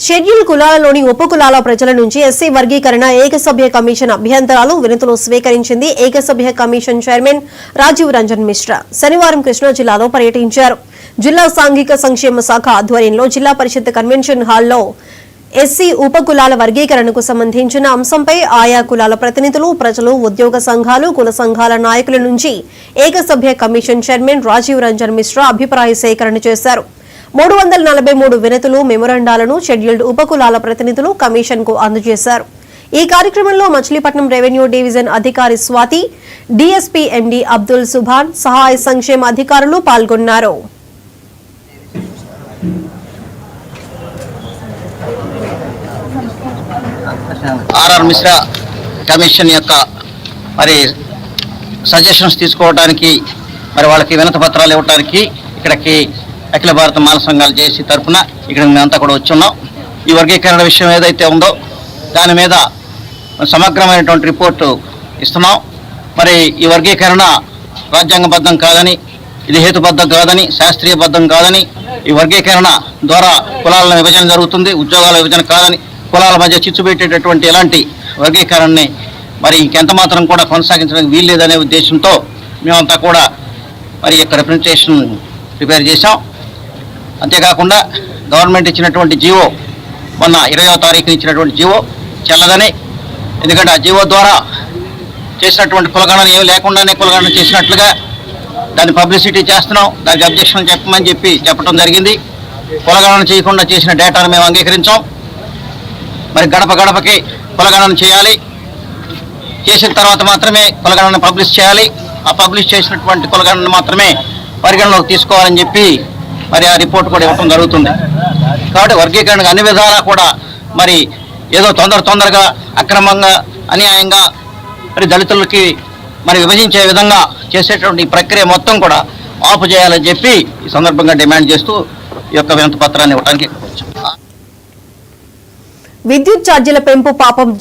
Schedule కులాలలోని ఉపకులాల ప్రజల నుంచి SC వర్గీకరణ ఏకసభ్య కమిషన్ అభ్యంతరాలు వినతులు స్వీకరించింది. ఏకసభ్య కమిషన్ చైర్మన్ రాజీవ్ రంజన్ మిశ్రా శనివారం కృష్ణా జిల్లాలో పర్యటించారు. జిల్లా సాంఘిక సంక్షేమ శాఖ ఆధ్వర్యంలో జిల్లా పరిషత్ కన్వెన్షన్ హాల్లో ఎస్సీ ఉపకులాల వర్గీకరణకు సంబంధించిన అంశంపై ఆయా కులాల ప్రతినిధులు, ప్రజలు, ఉద్యోగ సంఘాలు, కుల సంఘాల నాయకుల నుంచి ఏకసభ్య కమిషన్ చైర్మన్ రాజీవ్ రంజన్ మిశ్రా అభిప్రాయ సేకరణ చేశారు. 343 వినతులు, మెమొరాండాలను షెడ్యూల్డ్ ఉపకులాల ప్రతినిధులు కమిషన్ కు అందజేశారు. ఈ కార్యక్రమంలో మచిలీపట్నం రెవెన్యూ డివిజన్ అధికారి స్వాతి, డీఎస్పీ ఎండీ అబ్దుల్ సుభాన్, సహాయ సంక్షేమ అధికారులు పాల్గొన్నారు. ఆర్ఆర్ మిశ్రా కమిషన్ యొక్క సజెషన్స్ తీసుకోవడానికి వాళ్ళకి వినతి పత్రాలు ఇవ్వడానికి ఇక్కడికి అఖిల భారత మాల సంఘాల జేసీ తరఫున ఇక్కడ మేమంతా కూడా వచ్చున్నాం. ఈ వర్గీకరణ విషయం ఏదైతే ఉందో దాని మీద సమగ్రమైనటువంటి రిపోర్టు ఇస్తున్నాం. ఈ వర్గీకరణ రాజ్యాంగబద్ధం కాదని, ఇది హేతుబద్ధం కాదని, శాస్త్రీయబద్ధం కాదని, ఈ వర్గీకరణ ద్వారా కులాల విభజన జరుగుతుంది, ఉద్యోగాల విభజన కాదని, కులాల మధ్య చిచ్చు పెట్టేటటువంటి ఎలాంటి వర్గీకరణని ఇంకెంత మాత్రం కూడా కొనసాగించడానికి వీల్లేదనే ఉద్దేశంతో మేమంతా కూడా యొక్క రిప్రజెంటేషన్ ప్రిపేర్ చేశాం. అంతేకాకుండా గవర్నమెంట్ ఇచ్చినటువంటి జీవో, మొన్న 20వ తారీఖున ఇచ్చినటువంటి జీవో చెల్లదని, ఎందుకంటే ఆ జీవో ద్వారా చేసినటువంటి కులగణన ఏమి లేకుండానే కులగణన చేసినట్లుగా దాన్ని పబ్లిసిటీ చేస్తున్నాం. దానికి అబ్జెక్షన్ చెప్పమని చెప్పడం జరిగింది. కులగణన చేయకుండా చేసిన డేటాను మేము అంగీకరించాం. గడప గడపకి కులగణన చేయాలి, చేసిన తర్వాత మాత్రమే కులగణన పబ్లిష్ చేయాలి. ఆ పబ్లిష్ చేసినటువంటి కులగణన మాత్రమే పరిగణలోకి తీసుకోవాలని చెప్పి ఆ రిపోర్ట్ కూడా ఇవ్వడం జరుగుతుంది. కాబట్టి వర్గీకరణకు అన్ని విధాలా కూడా ఏదో తొందరగా అక్రమంగా అన్యాయంగా దళితులకి విభజించే విధంగా చేసేటువంటి ప్రక్రియ మొత్తం కూడా ఆపు చేయాలని చెప్పి ఈ సందర్భంగా డిమాండ్ చేస్తూ ఈ యొక్క వినతి పత్రాన్ని ఇవ్వడానికి వచ్చాం. విద్యుత్ ఛార్జీల పెంపు పాపం